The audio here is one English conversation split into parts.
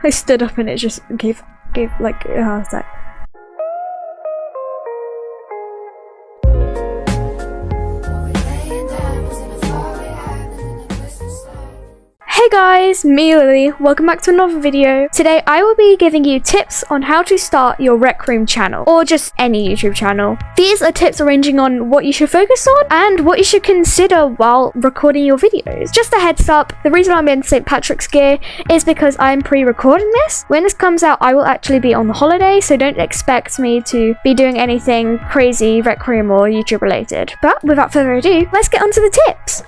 I stood up and it just gave like I was like. Hey guys, me Lily, welcome back to another video. Today I will be giving you tips on how to start your Rec Room channel, or just any YouTube channel. These are tips ranging on what you should focus on and what you should consider while recording your videos. Just a heads up, the reason I'm in St. Patrick's gear is because I'm pre-recording this. When this comes out, I will actually be on the holiday, so don't expect me to be doing anything crazy Rec Room or YouTube related. But without further ado, let's get on to the tips.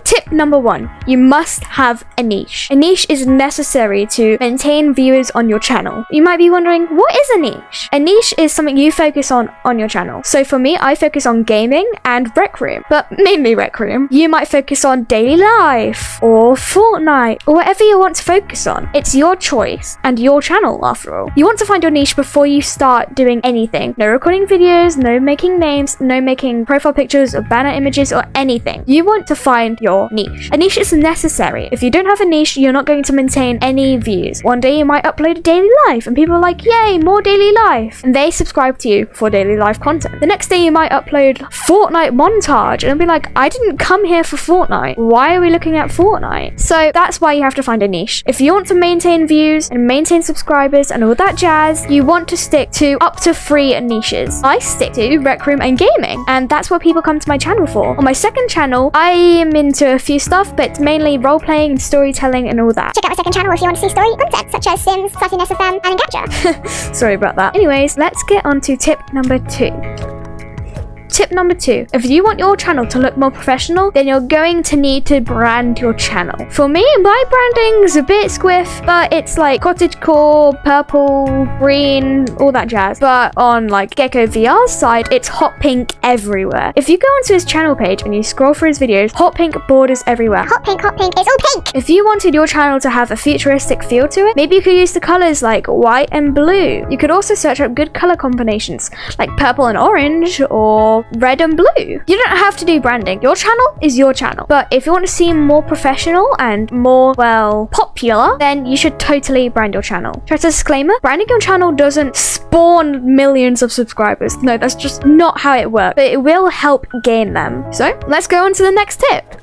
Tip number 1, you must have a niche. A niche is necessary to maintain viewers on your channel. You might be wondering, what is a niche? A niche is something you focus on your channel. So for me, I focus on gaming and Rec Room, but mainly Rec Room. You might focus on daily life or Fortnite or whatever you want to focus on. It's your choice and your channel after all. You want to find your niche before you start doing anything. No recording videos, no making names, no making profile pictures or banner images or anything. You want to find your niche. A niche is necessary. If you don't have a niche, you're not going to maintain any views. One day you might upload a daily life and people are like, yay, more daily life. And they subscribe to you for daily life content. The next day you might upload Fortnite montage and be like, I didn't come here for Fortnite. Why are we looking at Fortnite? So that's why you have to find a niche. If you want to maintain views and maintain subscribers and all that jazz, you want to stick to up to 3 niches. I stick to Rec Room and gaming, and that's what people come to my channel for. On my second channel, I am into a few stuff, but mainly role-playing and storytelling and all that. Check out my second channel if you want to see story content such as Sims, Sassiness FM, and Engadget. Sorry about that. Anyways, let's get on to tip number 2. Tip number 2, if you want your channel to look more professional, then you're going to need to brand your channel. For me, my branding is a bit squiff, but it's like cottagecore, purple, green, all that jazz. But on like Gecko VR's side, it's hot pink everywhere. If you go onto his channel page and you scroll through his videos, hot pink borders everywhere. Hot pink, it's all pink! If you wanted your channel to have a futuristic feel to it, maybe you could use the colors like white and blue. You could also search up good color combinations like purple and orange or red and blue. You don't have to do branding. Your channel is your channel. But if you want to seem more professional and more, well, popular, then you should totally brand your channel. Just a disclaimer, branding your channel doesn't spawn millions of subscribers. No, that's just not how it works. But it will help gain them. So let's go on to the next tip.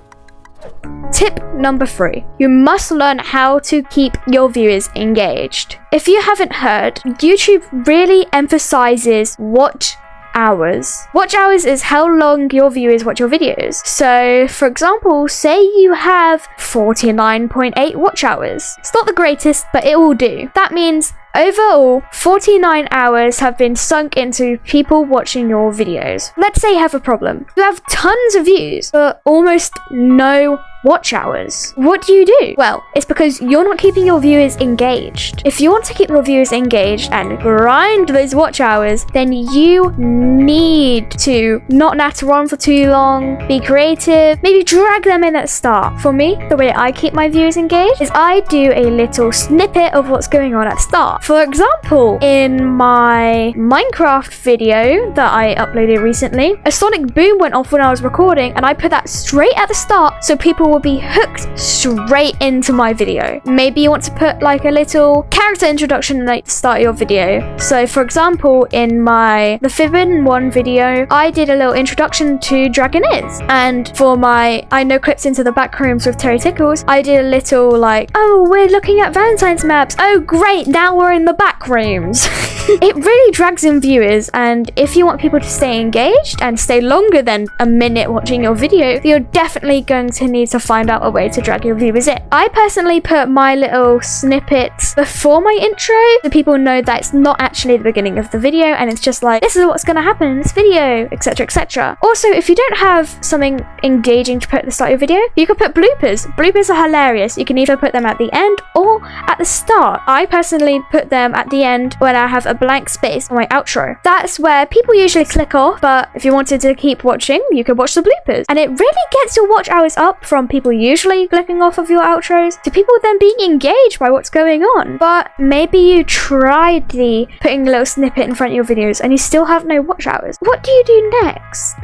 Tip number 3, you must learn how to keep your viewers engaged. If you haven't heard, YouTube really emphasizes watch hours. Watch hours is how long your viewers watch your videos. So, for example, say you have 49.8 watch hours. It's not the greatest, but it will do. That means overall, 49 hours have been sunk into people watching your videos. Let's say you have a problem. You have tons of views, but almost no watch hours. What do you do? Well, it's because you're not keeping your viewers engaged. If you want to keep your viewers engaged and grind those watch hours, then you need to not natter on for too long, be creative, maybe drag them in at the start. For me, the way I keep my viewers engaged is I do a little snippet of what's going on at the start. For example, in my Minecraft video that I uploaded recently, a sonic boom went off when I was recording and I put that straight at the start so people will be hooked straight into my video. Maybe you want to put like a little character introduction at the start of your video. So for example, in my The Fibbin 1 video, I did a little introduction to Dragon Is. And for my I Know Clips into the Back Rooms with Terry Tickles, I did a little like, oh, we're looking at Valentine's maps. Oh great, now we're in the back rooms. It really drags in viewers, and if you want people to stay engaged and stay longer than a minute watching your video, you're definitely going to need to find out a way to drag your viewers in. I personally put my little snippets before my intro so people know that it's not actually the beginning of the video and it's just like, this is what's going to happen in this video, etc, etc. Also, if you don't have something engaging to put at the start of your video, you could put bloopers. Bloopers are hilarious. You can either put them at the end or at the start. I personally put them at the end when I have a blank space on my outro. That's where people usually click off, but if you wanted to keep watching, you could watch the bloopers. And it really gets your watch hours up from people usually clicking off of your outros to people then being engaged by what's going on. But maybe you tried putting a little snippet in front of your videos and you still have no watch hours. What do you do next?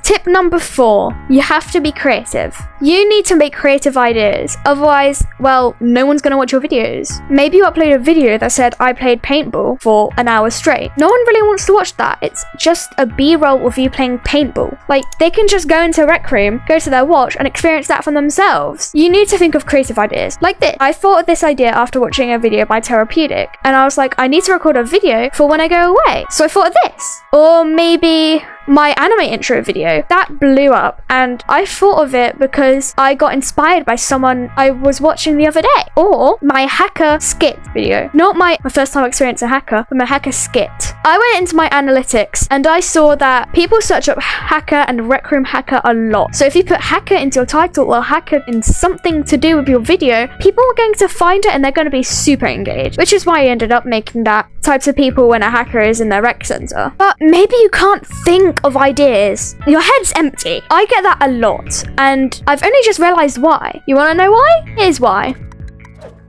Tip number 4, you have to be creative. You need to make creative ideas, otherwise, well, no one's gonna watch your videos. Maybe you upload a video that said I played paintball for an hour straight. No one really wants to watch that. It's just a B-roll of you playing paintball. Like, they can just go into a rec room, go to their watch, and experience that for themselves. You need to think of creative ideas. Like this. I thought of this idea after watching a video by Therapeutic, and I was like, I need to record a video for when I go away. So I thought of this. Or maybe my anime intro video. That blew up, and I thought of it because I got inspired by someone I was watching the other day. Or my hacker skit video. Not my first time experience a hacker, but my hacker skit. I went into my analytics and I saw that people search up hacker and rec room hacker a lot. So if you put hacker into your title or hacker in something to do with your video, people are going to find it and they're going to be super engaged, which is why I ended up making that types of people when a hacker is in their rec center. But maybe you can't think of ideas. Your head's empty. I get that a lot, and I've only just realized why. You want to know why? Here's why.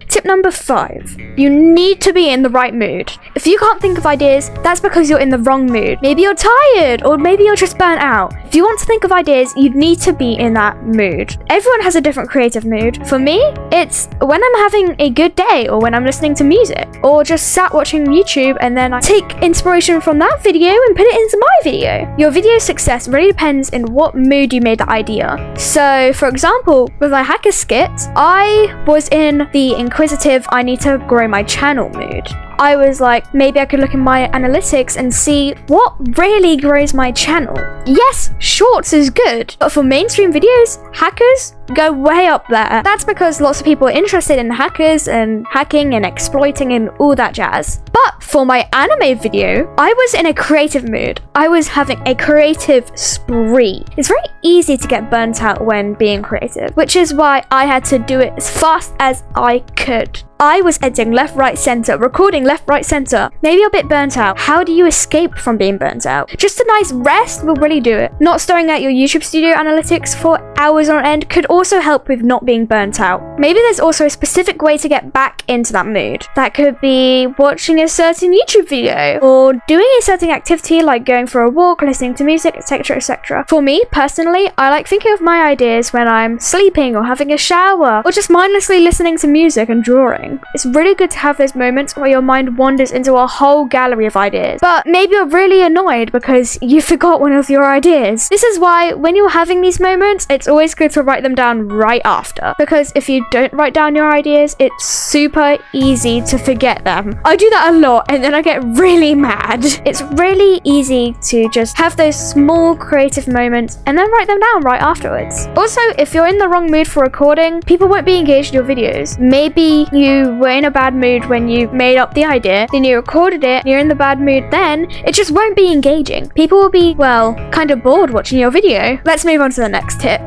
Tip number 5, you need to be in the right mood. If you can't think of ideas, that's because you're in the wrong mood. Maybe you're tired, or maybe you're just burnt out. If you want to think of ideas, you need to be in that mood. Everyone has a different creative mood. For me, it's when I'm having a good day, or when I'm listening to music, or just sat watching YouTube and then I take inspiration from that video and put it into my video. Your video success really depends in what mood you made the idea. So, for example, with my hacker skit, I was in the inquisitive, I need to grow my channel mood. I was like, maybe I could look in my analytics and see what really grows my channel. Yes, shorts is good, but for mainstream videos, hackers go way up there. That's because lots of people are interested in hackers and hacking and exploiting and all that jazz. But for my anime video, I was in a creative mood. I was having a creative spree. It's very easy to get burnt out when being creative, which is why I had to do it as fast as I could. I was editing left, right, center, recording left, right, center. Maybe you're a bit burnt out. How do you escape from being burnt out? Just a nice rest will really do it. Not staring at your YouTube studio analytics for hours on end could also help with not being burnt out. Maybe there's also a specific way to get back into that mood. That could be watching a certain YouTube video, or doing a certain activity like going for a walk, listening to music, etc, etc. For me, personally, I like thinking of my ideas when I'm sleeping or having a shower, or just mindlessly listening to music and drawing. It's really good to have those moments where your mind wanders into a whole gallery of ideas, but maybe you're really annoyed because you forgot one of your ideas. This is why when you're having these moments, it's always good to write them down right after, because if you don't write down your ideas, it's super easy to forget them. I do that a lot and then I get really mad. It's really easy to just have those small creative moments and then write them down right afterwards. Also, if you're in the wrong mood for recording, people won't be engaged in your videos. Maybe you were in a bad mood when you made up the idea, then you recorded it, and you're in the bad mood then, it just won't be engaging. People will be, well, kind of bored watching your video. Let's move on to the next tip.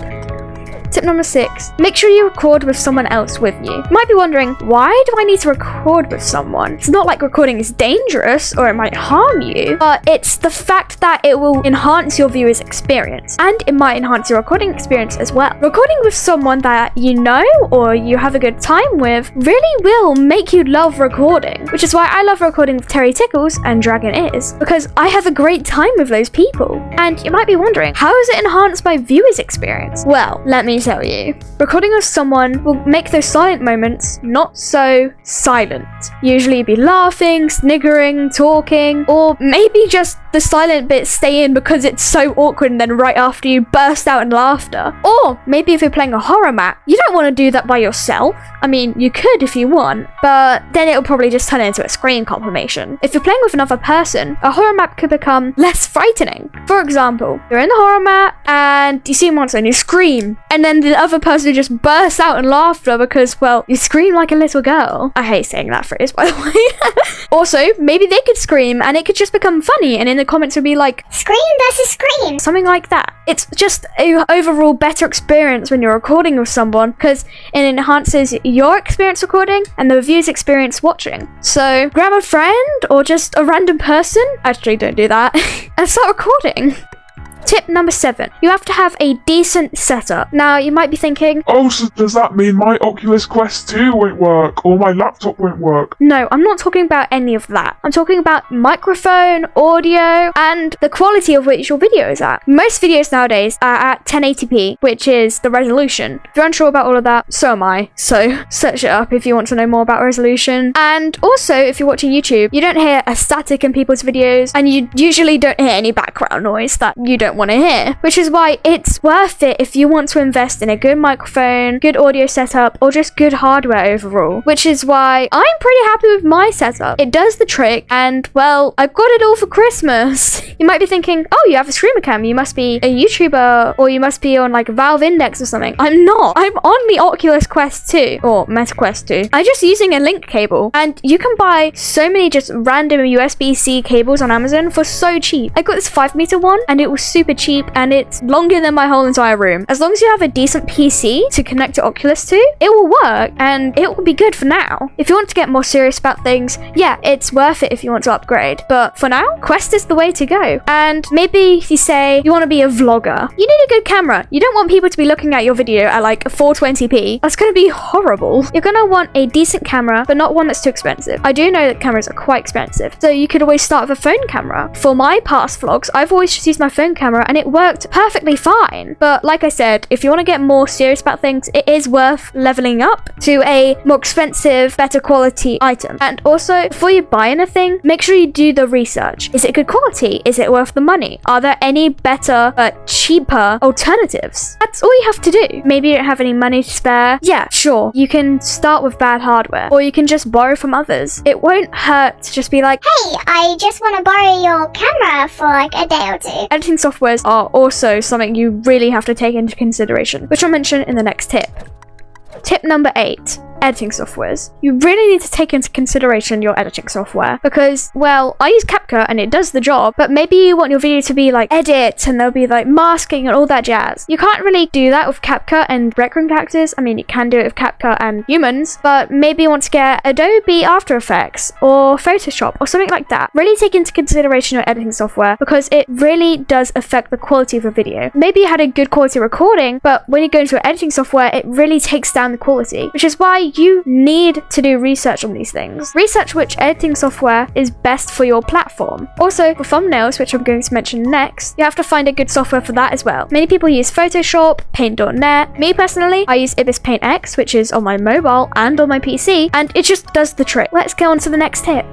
Tip number 6, make sure you record with someone else with you. You might be wondering, why do I need to record with someone? It's not like recording is dangerous or it might harm you, but it's the fact that it will enhance your viewer's experience, and it might enhance your recording experience as well. Recording with someone that you know or you have a good time with really will make you love recording, which is why I love recording with Terry Tickles and Dragon Is, because I have a great time with those people. And you might be wondering, how does it enhance my viewer's experience? Well, let me tell you. Recording with someone will make those silent moments not so silent. Usually you'd be laughing, sniggering, talking, or maybe just the silent bits stay in because it's so awkward and then right after you burst out in laughter. Or maybe if you're playing a horror map, you don't want to do that by yourself. I mean, you could if you want, but then it'll probably just turn into a screen confirmation. If you're playing with another person, a horror map could become less frightening. For example, you're in the horror map and you see a monster and you scream, and then the other person just bursts out in laughter because, well, you scream like a little girl. I hate saying that phrase, by the way. Also, maybe they could scream and it could just become funny, and in the comments would be like, Scream versus scream. something like that. It's just an overall better experience when you're recording with someone because it enhances your experience recording and the viewer's experience watching. So grab a friend or just a random person, actually don't do that, and start recording. Tip number 7. You have to have a decent setup. Now, you might be thinking, Oh, so does that mean my Oculus Quest 2 won't work, or my laptop won't work? no, I'm not talking about any of that. I'm talking about microphone, audio, and the quality of which your video is at. Most videos nowadays are at 1080p, which is the resolution. If you're unsure about all of that, so am I. So search it up if you want to know more about resolution. And also, if you're watching YouTube, you don't hear a static in people's videos, and you usually don't hear any background noise that you don't want to hear, which is why it's worth it if you want to invest in a good microphone, good audio setup, or just good hardware overall, which is why I'm pretty happy with my setup. It does the trick, and well, I've got it all for Christmas. You might be thinking, oh, you have a streamer cam, you must be a YouTuber, or you must be on like Valve Index or something. I'm not. I'm on the Oculus Quest 2, or Meta Quest 2. I'm just using a link cable, and you can buy so many just random USB-C cables on Amazon for so cheap. I got this 5-meter one, and it was super cheap, and it's longer than my whole entire room. As long as you have a decent PC to connect to Oculus to, it will work, and it will be good for now. If you want to get more serious about things, yeah, it's worth it if you want to upgrade. But for now, Quest is the way to go. And maybe you say you want to be a vlogger. You need a good camera. You don't want people to be looking at your video at like 420p. That's going to be horrible. You're going to want a decent camera, but not one that's too expensive. I do know that cameras are quite expensive, so you could always start with a phone camera. For my past vlogs, I've always just used my phone camera, and it worked perfectly fine. But like I said, if you want to get more serious about things, it is worth leveling up to a more expensive, better quality item. And also, before you buy anything, make sure you do the research. Is it good quality? Is it worth the money? Are there any better but cheaper alternatives? That's all you have to do. Maybe you don't have any money to spare. Yeah, sure, you can start with bad hardware, or you can just borrow from others. It won't hurt to just be like, Hey, I just want to borrow your camera for like a day or two. editing softwares are also something you really have to take into consideration, which I'll mention in the next tip. Tip number 8. Editing softwares. You really need to take into consideration your editing software because, well, I use CapCut and it does the job, but maybe you want your video to be like edit and there'll be like masking and all that jazz. You can't really do that with CapCut and Rec Room characters. I mean, you can do it with CapCut and humans, but maybe you want to get Adobe After Effects or Photoshop or something like that. Really take into consideration your editing software because it really does affect the quality of a video. Maybe you had a good quality recording, but when you go into your editing software, it really takes down the quality, which is why you need to do research on these things. Research which editing software is best for your platform. Also, for thumbnails, which I'm going to mention next, you have to find a good software for that as well. Many people use Photoshop, Paint.net. Me personally, I use Ibis Paint X, which is on my mobile and on my PC, and it just does the trick. Let's go on to the next tip.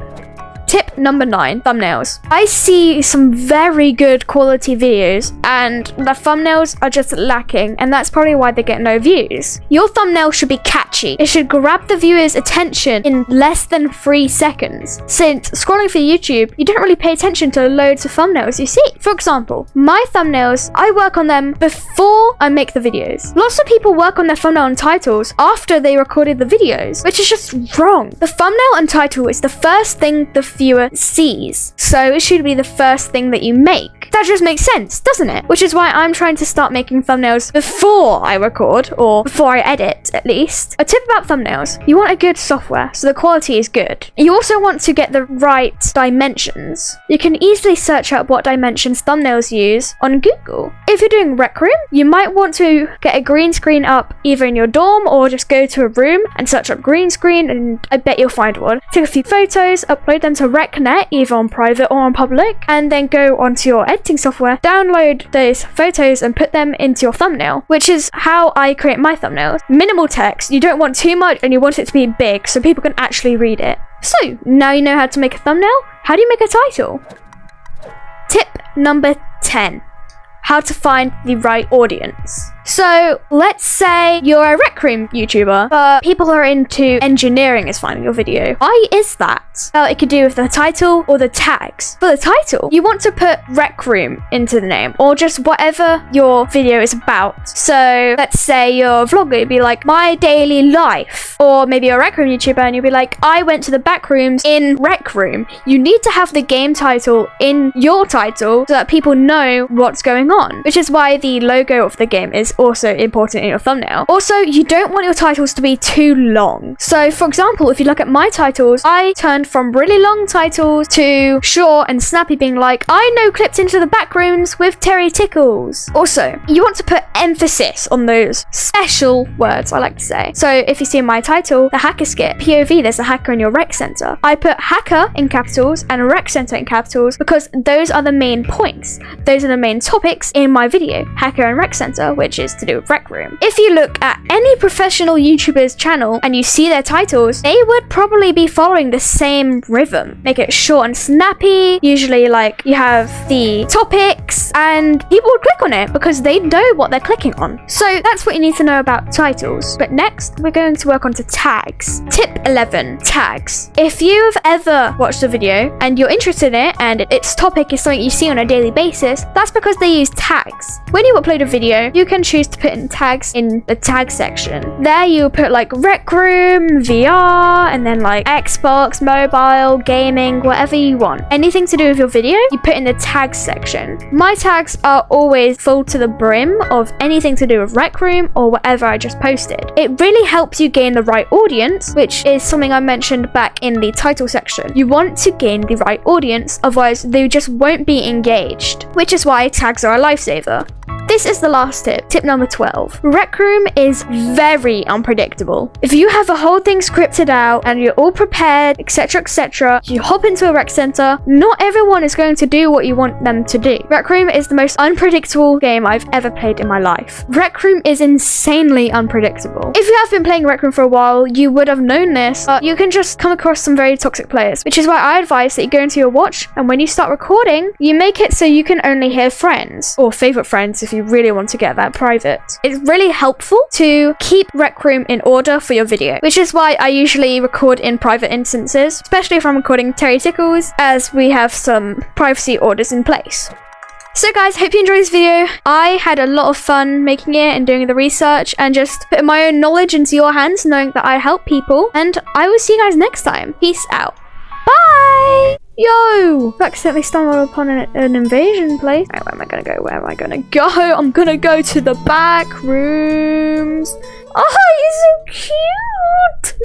Tip number 9, thumbnails. I see some very good quality videos and the thumbnails are just lacking, and that's probably why they get no views. Your thumbnail should be catchy. It should grab the viewer's attention in less than 3 seconds. Since scrolling through YouTube, you don't really pay attention to loads of thumbnails you see. For example, my thumbnails, I work on them before I make the videos. Lots of people work on their thumbnail and titles after they recorded the videos, which is just wrong. The thumbnail and title is the first thing the viewer sees, so it should be the first thing that you make. That just makes sense, doesn't it? Which is why I'm trying to start making thumbnails before I record, or before I edit at least. A tip about thumbnails: you want a good software so the quality is good. You also want to get the right dimensions. You can easily search up what dimensions thumbnails use on Google. If you're doing Rec Room, you might want to get a green screen up either in your dorm or just go to a room and search up green screen, and I bet you'll find one. Take a few photos, upload them to RecNet, either on private or on public, and then go onto your editing software, download those photos and put them into your thumbnail, which is how I create my thumbnails. Minimal text, you don't want too much and you want it to be big so people can actually read it. So, now you know how to make a thumbnail. How do you make a title? Tip number 10. How to find the right audience. So, let's say you're a Rec Room YouTuber, but people are into engineering is finding your video. Why is that? Well, it could do with the title or the tags. For the title, you want to put Rec Room into the name, or just whatever your video is about. So, let's say you're a vlogger, you'd be like, my daily life. Or maybe you're a Rec Room YouTuber and you'd be like, I went to the back rooms in Rec Room. You need to have the game title in your title so that people know what's going on, which is why the logo of the game is also important in your thumbnail. Also, you don't want your titles to be too long. So for example, if you look at my titles, I turned from really long titles to short and snappy, being like, I know clipped into the back rooms with Terry Tickles. Also, you want to put emphasis on those special words, I like to say. So if you see in my title, the hacker skit, POV, there's a hacker in your rec center. I put hacker in capitals and rec center in capitals because those are the main points. Those are the main topics in my video, hacker and rec center, which is to do with rec room. If you look at any professional YouTuber's channel and you see their titles, they would probably be following the same rhythm. Make it short and snappy. Usually like you have the topics and people would click on it because they know what they're clicking on. So that's what you need to know about titles. But next, we're going to work on tags. Tip 11, tags. If you've ever watched a video and you're interested in it and its topic is something you see on a daily basis, that's because they use tags. When you upload a video, you can choose to put in tags in the tag section. There you put like rec room, VR, and then like Xbox, mobile, gaming, whatever you want. Anything to do with your video, you put in the tags section. My tags are always full to the brim of anything to do with rec room or whatever I just posted. It really helps you gain the right audience, which is something I mentioned back in the title section. You want to gain the right audience, otherwise they just won't be engaged, which is why tags are a lifesaver. This is the last tip, tip number 12. Rec room is very unpredictable. If you have a whole thing scripted out and you're all prepared, etc., you hop into a rec center, not everyone is going to do what you want them to do. Rec room is the most unpredictable game I've ever played in my life. Rec room is insanely unpredictable. If you have been playing rec room for a while, you would have known this, but you can just come across some very toxic players, which is why I advise that you go into your watch and when you start recording, you make it so you can only hear friends or favorite friends if you really want to get that private. It's really helpful to keep rec room in order for your video, which is why I usually record in private instances, especially if I'm recording Terry Tickles, as we have some privacy orders in place. So guys, hope you enjoyed this video. I had a lot of fun making it and doing the research and just putting my own knowledge into your hands, knowing that I help people, and I will see you guys next time. Peace out. Bye! Yo! I accidentally stumbled upon an invasion place. Right, where am I gonna go? Where am I gonna go? I'm gonna go to the back rooms. Oh, you're so cute!